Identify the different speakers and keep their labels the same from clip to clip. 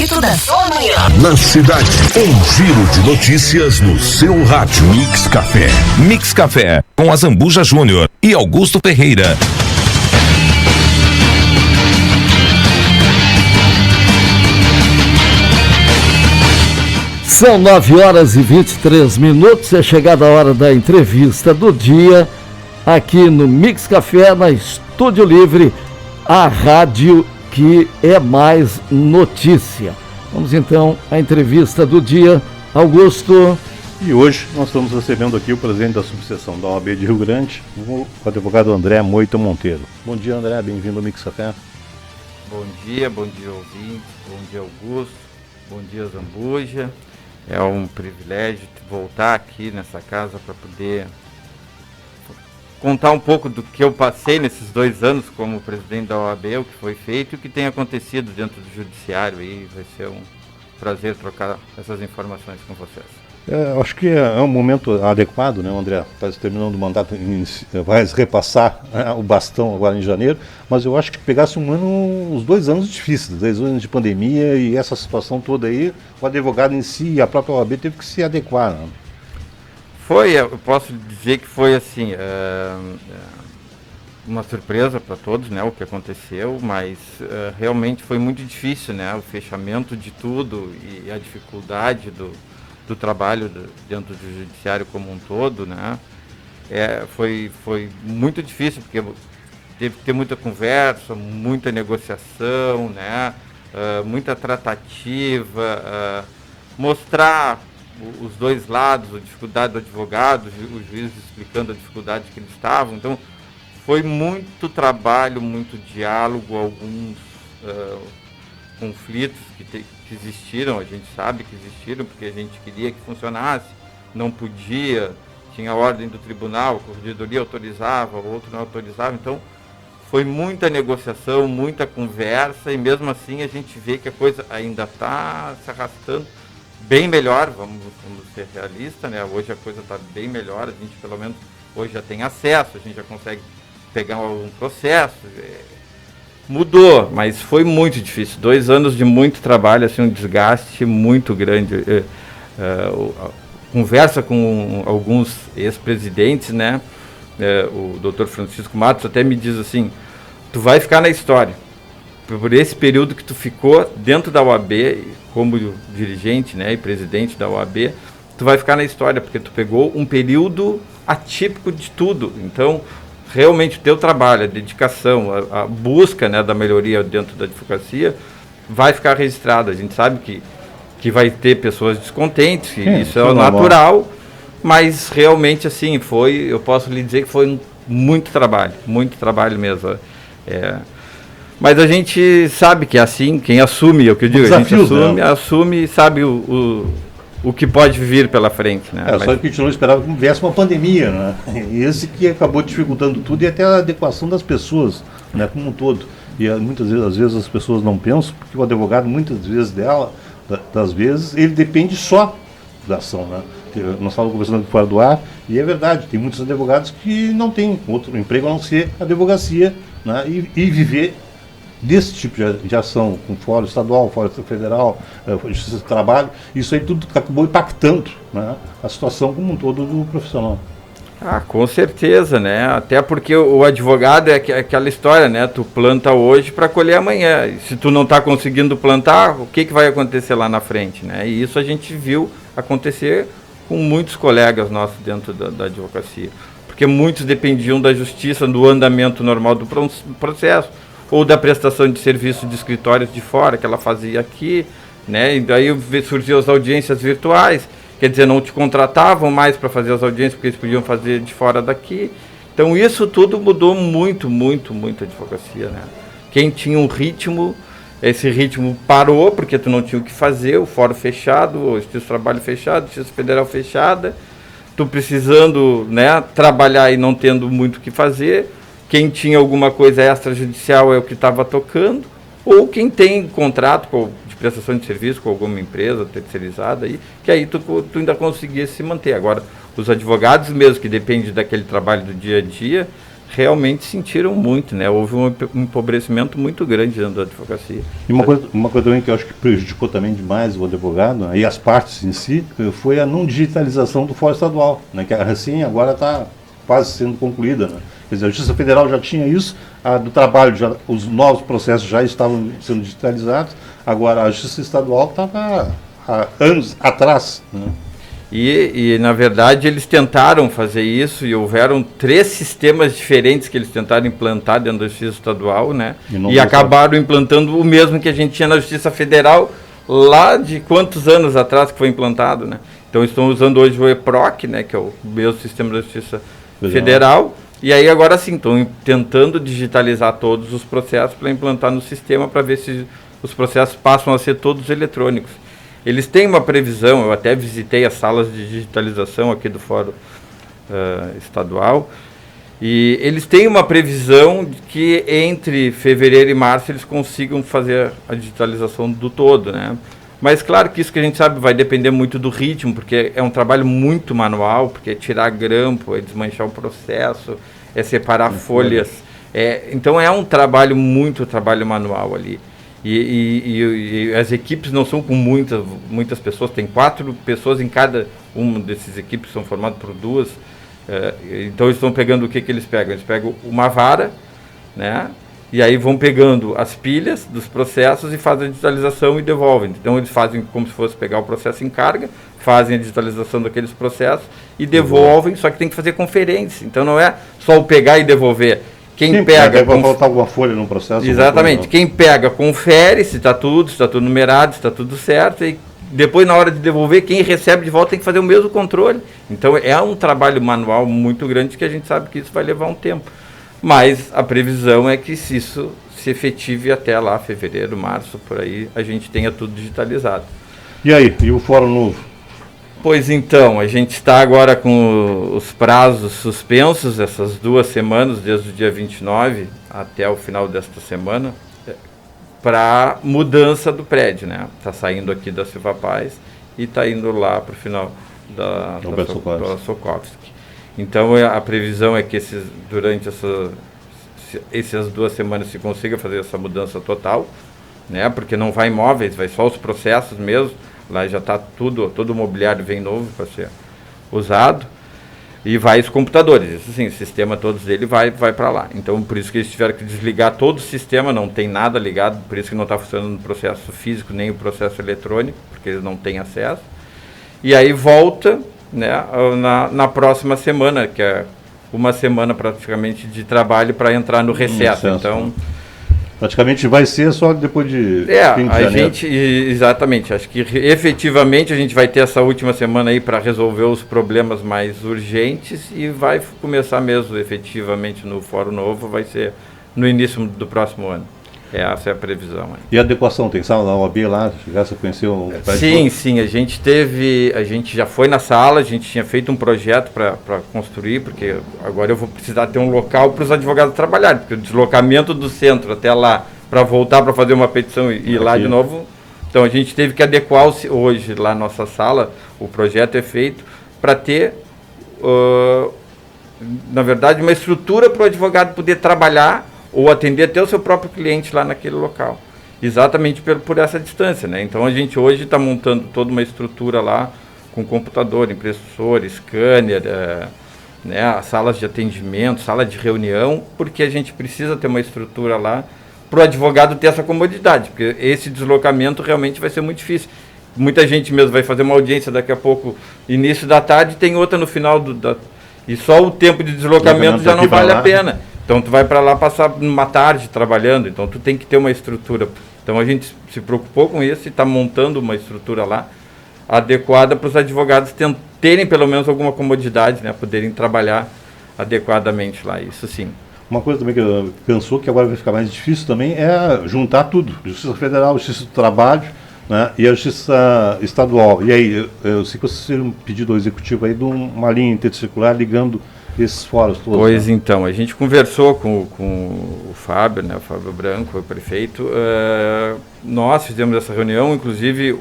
Speaker 1: trânsito da sua manhã.
Speaker 2: Na cidade, um giro de notícias no seu rádio.
Speaker 3: Mix Café. Mix Café, com Azambuja Júnior e Augusto Ferreira.
Speaker 4: São 9h23. É chegada a hora da entrevista do dia, aqui no Mix Café, na Estúdio Livre, a rádio que é mais notícia. Vamos então à entrevista do dia, Augusto.
Speaker 5: E hoje nós estamos recebendo aqui o presidente da subseção da OAB de Rio Grande, o advogado André Moita Monteiro. Bom dia, André, bem-vindo ao Mix Café.
Speaker 6: Bom dia ouvintes, bom dia Augusto, bom dia Zambuja. É um privilégio voltar aqui nessa casa para poder contar um pouco do que eu passei nesses 2 anos como presidente da OAB, o que foi feito e o que tem acontecido dentro do judiciário. E vai ser um prazer trocar essas informações com vocês.
Speaker 5: Acho que é um momento adequado, né, André? Está terminando o mandato, vai repassar o bastão agora em janeiro, mas eu acho que pegasse uns 2 anos difíceis, 2 anos de pandemia e essa situação toda aí, o advogado em si e a própria OAB teve que se adequar, né?
Speaker 6: Eu posso dizer que foi assim, uma surpresa para todos, né, o que aconteceu, mas realmente foi muito difícil, né, o fechamento de tudo e a dificuldade do trabalho dentro do judiciário como um todo, né? Foi muito difícil, porque teve que ter muita conversa, muita negociação, né? Muita tratativa, mostrar os dois lados, a dificuldade do advogado, os juízes explicando a dificuldade que eles estavam. Então, foi muito trabalho, muito diálogo, alguns conflitos que existiram, a gente sabe que existiram, porque a gente queria que funcionasse, não podia, tinha a ordem do tribunal, a corregedoria autorizava, o outro não autorizava, então foi muita negociação, muita conversa, e mesmo assim a gente vê que a coisa ainda está se arrastando bem melhor, vamos ser realistas, né? Hoje a coisa está bem melhor, a gente pelo menos hoje já tem acesso, a gente já consegue pegar um processo, mudou, mas foi muito difícil. 2 anos de muito trabalho, assim, um desgaste muito grande. Conversa com alguns ex-presidentes, né? O doutor Francisco Matos até me diz assim, tu vai ficar na história. Por esse período que tu ficou dentro da OAB, como dirigente, né, e presidente da OAB, tu vai ficar na história, porque tu pegou um período atípico de tudo. Então, realmente o teu trabalho, a dedicação, a busca, né, da melhoria dentro da advocacia vai ficar registrada. A gente sabe que vai ter pessoas descontentes, isso é natural, mas realmente assim, eu posso lhe dizer que foi muito trabalho mesmo. Mas a gente sabe que é assim, quem assume, é o que eu digo, desafios, a gente assume e sabe o que pode vir pela frente, né?
Speaker 5: Só que a gente não esperava que viesse uma pandemia, né? E esse que acabou dificultando tudo e até a adequação das pessoas, né, como um todo. E muitas vezes as pessoas não pensam, porque o advogado, muitas vezes das vezes, ele depende só da ação, né? Nós estávamos conversando fora do ar, e é verdade, tem muitos advogados que não têm outro emprego a não ser a advocacia, né? E viver desse tipo de ação, com fórum estadual, fórum federal, justiça do trabalho, isso aí tudo acabou impactando, né, a situação como um todo do profissional.
Speaker 6: Com certeza, né? Até porque o advogado é aquela história, né? Tu planta hoje para colher amanhã. E se tu não está conseguindo plantar, o que vai acontecer lá na frente, né? E isso a gente viu acontecer com muitos colegas nossos dentro da advocacia. Porque muitos dependiam da justiça, do andamento normal do processo, ou da prestação de serviço de escritórios de fora, que ela fazia aqui, né? E daí surgiam as audiências virtuais, quer dizer, não te contratavam mais para fazer as audiências, porque eles podiam fazer de fora daqui. Então isso tudo mudou muito a advocacia, né? Quem tinha um ritmo, esse ritmo parou, porque tu não tinha o que fazer, o fórum fechado, o Justiça do Trabalho fechado, a Justiça Federal fechada, tu precisando, né, trabalhar e não tendo muito o que fazer. Quem tinha alguma coisa extrajudicial é o que estava tocando, ou quem tem contrato de prestação de serviço com alguma empresa terceirizada, aí, que aí tu ainda conseguia se manter. Agora, os advogados mesmo, que dependem daquele trabalho do dia a dia, realmente sentiram muito, né? Houve um empobrecimento muito grande dentro da advocacia.
Speaker 5: E uma coisa também que eu acho que prejudicou também demais o advogado, né, e as partes em si, foi a não digitalização do Fórum Estadual, né, que assim agora está quase sendo concluída. Né? Quer dizer, a Justiça Federal já tinha isso, a do trabalho, os novos processos já estavam sendo digitalizados, agora a Justiça Estadual estava há anos atrás. Né?
Speaker 6: E, na verdade, eles tentaram fazer isso e houveram 3 sistemas diferentes que eles tentaram implantar dentro da Justiça Estadual, né? E acabaram implantando o mesmo que a gente tinha na Justiça Federal lá de quantos anos atrás que foi implantado, né? Então, estão usando hoje o EPROC, né? Que é o mesmo sistema da Justiça Federal. E aí, agora sim, estão tentando digitalizar todos os processos para implantar no sistema para ver se os processos passam a ser todos eletrônicos. Eles têm uma previsão, eu até visitei as salas de digitalização aqui do Fórum Estadual, e eles têm uma previsão de que entre fevereiro e março eles consigam fazer a digitalização do todo, né? Mas claro que isso que a gente sabe vai depender muito do ritmo, porque é um trabalho muito manual, porque é tirar grampo, é desmanchar o processo, é separar folhas. Então é um trabalho manual ali. E as equipes não são com muitas pessoas, tem 4 pessoas em cada uma dessas equipes, são formadas por 2. Então eles estão pegando o que eles pegam? Eles pegam uma vara, né? E aí vão pegando as pilhas dos processos e fazem a digitalização e devolvem. Então eles fazem como se fosse pegar o processo em carga, fazem a digitalização daqueles processos e devolvem, só que tem que fazer conferência. Então não é só o pegar e devolver. Quem pega,
Speaker 5: vai faltar alguma folha no processo.
Speaker 6: Exatamente. Quem pega, confere se está tudo numerado, se está tudo certo. E depois, na hora de devolver, quem recebe de volta tem que fazer o mesmo controle. Então, é um trabalho manual muito grande que a gente sabe que isso vai levar um tempo. Mas a previsão é que se isso se efetive até lá, fevereiro, março, por aí, a gente tenha tudo digitalizado.
Speaker 5: E aí? E o Fórum Novo?
Speaker 6: Pois então, a gente está agora com os prazos suspensos, essas 2 semanas, desde o dia 29 até o final desta semana, para mudança do prédio, né? Está saindo aqui da Silva Paz e está indo lá para o final da Sokovski. Então, a previsão é que durante essas 2 semanas se consiga fazer essa mudança total, né? Porque não vai imóveis, vai só os processos mesmo. Lá já está todo o mobiliário vem novo para ser usado. E vai os computadores. Isso sim, o sistema todos dele vai para lá. Então, por isso que eles tiveram que desligar todo o sistema, não tem nada ligado, por isso que não está funcionando o processo físico, nem o processo eletrônico, porque eles não têm acesso. E aí volta, né, na próxima semana, que é uma semana praticamente de trabalho para entrar no recesso. Então...
Speaker 5: Praticamente vai ser só depois de fim de janeiro.
Speaker 6: Exatamente. Acho que efetivamente a gente vai ter essa última semana aí para resolver os problemas mais urgentes e vai começar mesmo efetivamente no Fórum Novo, vai ser no início do próximo ano. Essa é a previsão.
Speaker 5: E a adequação, tem sala da OAB lá? Chegasse a conhecer o
Speaker 6: prédio? Sim, a gente já foi na sala, a gente tinha feito um projeto para construir, porque agora eu vou precisar ter um local para os advogados trabalharem, porque o deslocamento do centro até lá, para voltar para fazer uma petição e ir lá de novo, então a gente teve que adequar hoje lá na nossa sala, o projeto é feito para ter, na verdade, uma estrutura para o advogado poder trabalhar ou atender até o seu próprio cliente lá naquele local, exatamente por essa distância, né? Então a gente hoje está montando toda uma estrutura lá, com computador, impressor, scanner, né, salas de atendimento, sala de reunião, porque a gente precisa ter uma estrutura lá para o advogado ter essa comodidade, porque esse deslocamento realmente vai ser muito difícil. Muita gente mesmo vai fazer uma audiência daqui a pouco, início da tarde, tem outra no final e só o tempo de deslocamento já não vale a pena. Então, tu vai para lá passar uma tarde trabalhando, então tu tem que ter uma estrutura. Então, a gente se preocupou com isso e está montando uma estrutura lá adequada para os advogados terem pelo menos alguma comodidade, né, poderem trabalhar adequadamente lá, isso sim.
Speaker 5: Uma coisa também que eu pensou que agora vai ficar mais difícil também é juntar tudo, Justiça Federal, Justiça do Trabalho, né, e a Justiça Estadual. E aí, eu sei que vocês fizeram um pedido ao Executivo aí de uma linha intercircular ligando esses fóruns todos.
Speaker 6: Pois, né? Então, a gente conversou com o Fábio, né, o Fábio Branco, o prefeito, nós fizemos essa reunião, inclusive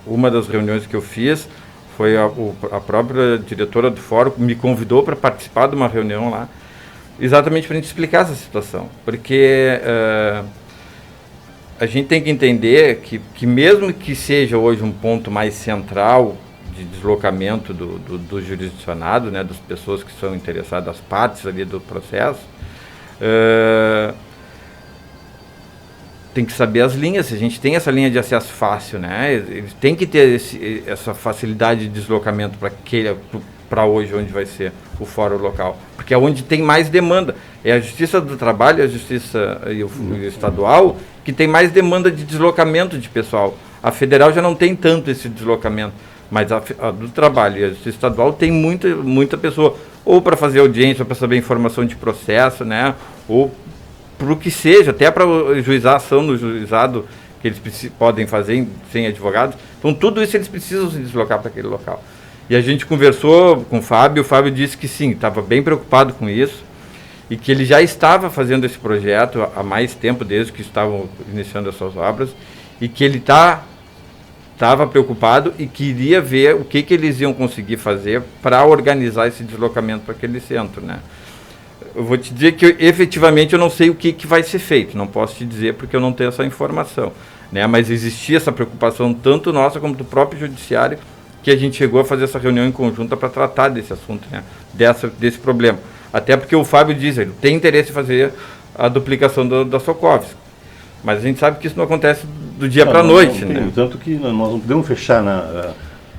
Speaker 6: uma das reuniões que eu fiz foi a própria diretora do fórum me convidou para participar de uma reunião lá, exatamente para a gente explicar essa situação. Porque a gente tem que entender que mesmo que seja hoje um ponto mais central de deslocamento do jurisdicionado, né, das pessoas que são interessadas, das partes ali do processo, tem que saber as linhas, se a gente tem essa linha de acesso fácil, né, eles têm que ter essa facilidade de deslocamento para hoje, onde vai ser o fórum local, porque é onde tem mais demanda. É a Justiça do Trabalho, a Justiça e o Estadual que tem mais demanda de deslocamento de pessoal. A Federal já não tem tanto esse deslocamento, mas a do Trabalho e a Justiça Estadual tem muita pessoa, ou para fazer audiência, ou para saber informação de processo, né, ou para o que seja, até para juizar ação no juizado, que eles podem fazer sem advogados. Então, tudo isso eles precisam se deslocar para aquele local. E a gente conversou com o Fábio disse que sim, estava bem preocupado com isso, e que ele já estava fazendo esse projeto há mais tempo, desde que estavam iniciando essas obras, e que ele estava preocupado e queria ver o que eles iam conseguir fazer para organizar esse deslocamento para aquele centro, né? Eu vou te dizer que efetivamente eu não sei o que vai ser feito, não posso te dizer porque eu não tenho essa informação, né? Mas existia essa preocupação tanto nossa como do próprio judiciário, que a gente chegou a fazer essa reunião em conjunta para tratar desse assunto, né? Desse problema. Até porque o Fábio diz, ele tem interesse em fazer a duplicação da Sokovsk. Mas a gente sabe que isso não acontece do dia para a noite, né?
Speaker 5: Tanto que nós não podemos fechar,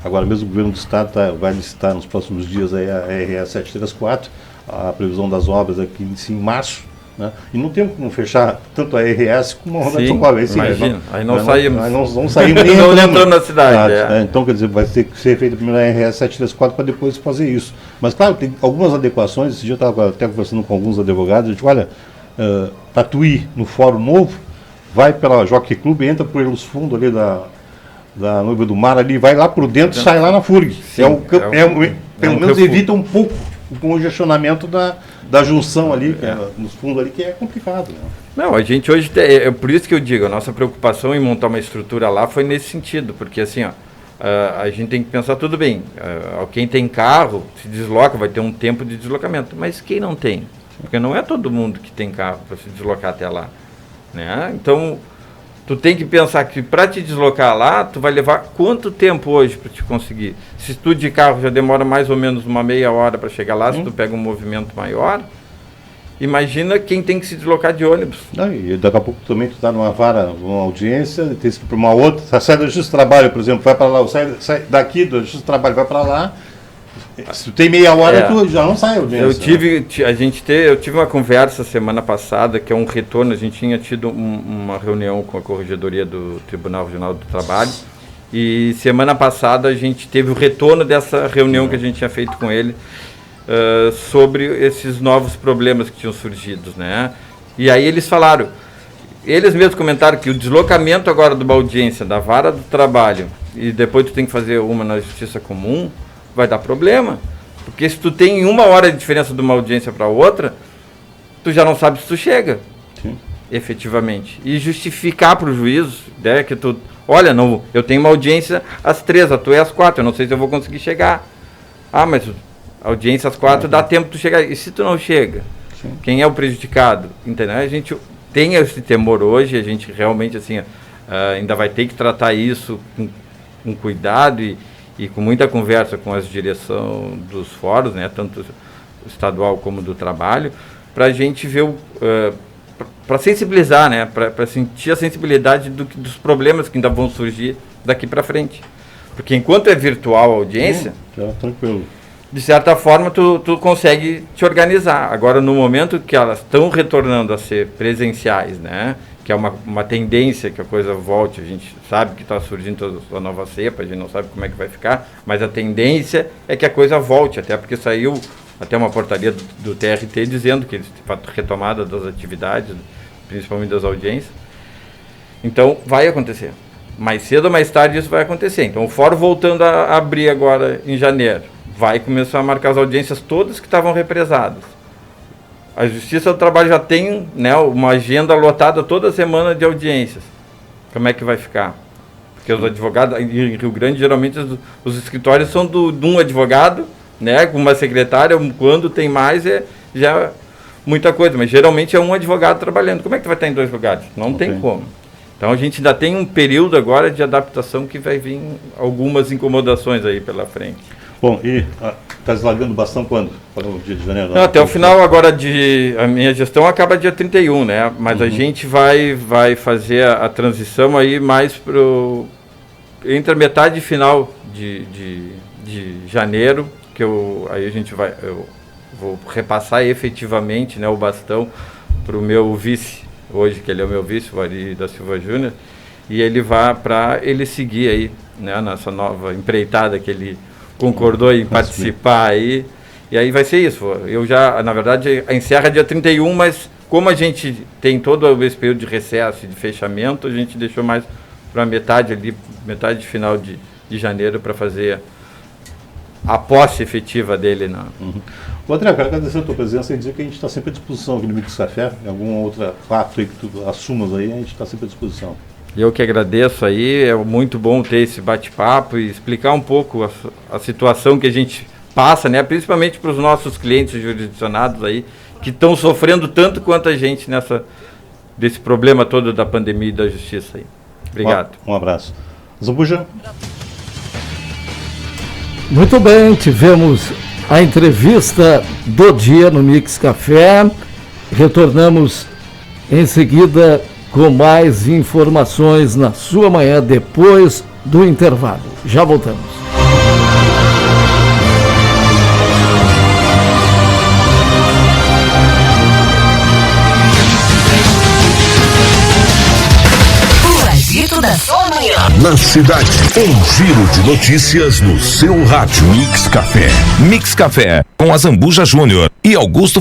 Speaker 5: agora mesmo o governo do Estado vai licitar nos próximos dias aí a RS 734, a previsão das obras aqui em março, né? E não temos como fechar tanto a RS como a Rodovia Sokovsk.
Speaker 6: Imagina, aí não saímos.
Speaker 5: Aí não saímos nem
Speaker 6: não entramos na cidade.
Speaker 5: Então, quer dizer, vai ter que ser feita primeiro a RS 734 para depois fazer isso. Mas, claro, tem algumas adequações. Esse dia eu estava até conversando com alguns advogados. A gente, olha, para tu ir no Fórum Novo, vai pela Jockey Club, entra por eles fundos ali da Noiva do Mar, ali, vai lá por dentro e sai lá na FURG. Pelo menos evita um pouco o congestionamento da junção ali, nos fundos ali, que é complicado. Né?
Speaker 6: Não, a gente hoje, por isso que eu digo, a nossa preocupação em montar uma estrutura lá foi nesse sentido, porque assim, a gente tem que pensar, tudo bem, quem tem carro se desloca, vai ter um tempo de deslocamento, mas quem não tem? Porque não é todo mundo que tem carro para se deslocar até lá, né? Então, tu tem que pensar que para te deslocar lá, tu vai levar quanto tempo hoje para te conseguir? Se tu de carro já demora mais ou menos uma meia hora para chegar lá, se tu pega um movimento maior, imagina quem tem que se deslocar de ônibus.
Speaker 5: E daqui a pouco também tu está numa vara, numa audiência, tem que ir para uma outra, sai da Justiça do Trabalho, por exemplo, vai para lá, sai daqui da Justiça do Trabalho, vai para lá. Se tu tem meia hora, tu já não sai a audiência.
Speaker 6: Eu tive uma conversa semana passada, que é um retorno, a gente tinha tido uma reunião com a Corregedoria do Tribunal Regional do Trabalho, e semana passada a gente teve o retorno dessa reunião que a gente tinha feito com ele, sobre esses novos problemas que tinham surgido, né? E aí eles falaram, eles mesmos comentaram que o deslocamento agora de uma audiência da vara do trabalho, e depois tu tem que fazer uma na Justiça Comum, vai dar problema, porque se tu tem uma hora de diferença de uma audiência para outra, tu já não sabe se tu chega. Sim. Efetivamente, e justificar para o juízo, né, que tu, olha, não, eu tenho uma audiência às 3, a tua é às 4, eu não sei se eu vou conseguir chegar. Mas a audiência às 4 dá tempo de tu chegar, e se tu não chega? Sim. Quem é o prejudicado? Entendeu? A gente tem esse temor hoje, a gente realmente assim, ainda vai ter que tratar isso com cuidado e com muita conversa com as direção dos fóruns, né, tanto estadual como do trabalho, para a gente ver, para sensibilizar, né, para sentir a sensibilidade dos problemas que ainda vão surgir daqui para frente. Porque enquanto é virtual a audiência,
Speaker 5: tranquilo.
Speaker 6: De certa forma tu consegue te organizar. Agora, no momento que elas estão retornando a ser presenciais, né, que é uma tendência que a coisa volte, a gente sabe que está surgindo a nova cepa, a gente não sabe como é que vai ficar, mas a tendência é que a coisa volte, até porque saiu até uma portaria do TRT dizendo que eles retomada das atividades, principalmente das audiências. Então, vai acontecer. Mais cedo ou mais tarde isso vai acontecer. Então, o fórum voltando a abrir agora em janeiro, vai começar a marcar as audiências todas que estavam represadas. A Justiça do Trabalho já tem, né, uma agenda lotada toda semana de audiências. Como é que vai ficar? Porque os advogados, em Rio Grande, geralmente os escritórios são de um advogado, né, com uma secretária, quando tem mais, já muita coisa, mas geralmente é um advogado trabalhando. Como é que tu vai estar em 2 lugares? Não tem como. Então a gente ainda tem um período agora de adaptação que vai vir algumas incomodações aí pela frente.
Speaker 5: Bom, e está deslargando bastante quando? Para o dia de janeiro?
Speaker 6: Não, até o final agora a minha gestão acaba dia 31, né? Mas a gente vai fazer a transição aí mais entre a metade e final de janeiro, que eu vou repassar efetivamente, né, o bastão para o meu vice, hoje que ele é o meu vice, o Ari da Silva Júnior, e ele vai para ele seguir aí, né, nessa nova empreitada que ele concordou em participar aí, e aí vai ser isso. Eu já, na verdade, encerra dia 31, mas como a gente tem todo esse período de recesso e de fechamento, a gente deixou mais para metade final de janeiro para fazer a posse efetiva dele.
Speaker 5: André, eu quero agradecer a tua presença e dizer que a gente está sempre à disposição aqui no Mix Café. Em algum outro fato aí que tu assumas aí, a gente está sempre à disposição.
Speaker 6: Eu que agradeço aí, é muito bom ter esse bate-papo e explicar um pouco a situação que a gente passa, né? Principalmente para os nossos clientes jurisdicionados aí, que estão sofrendo tanto quanto a gente desse problema todo da pandemia e da justiça aí. Obrigado.
Speaker 5: Um abraço. Zambuja.
Speaker 4: Muito bem, tivemos a entrevista do dia no Mix Café. Retornamos em seguida com mais informações na sua manhã depois do intervalo. Já voltamos.
Speaker 2: O agito da sua manhã. Na cidade, um giro de notícias no seu rádio.
Speaker 3: Mix Café. Mix Café com Azambuja Júnior e Augusto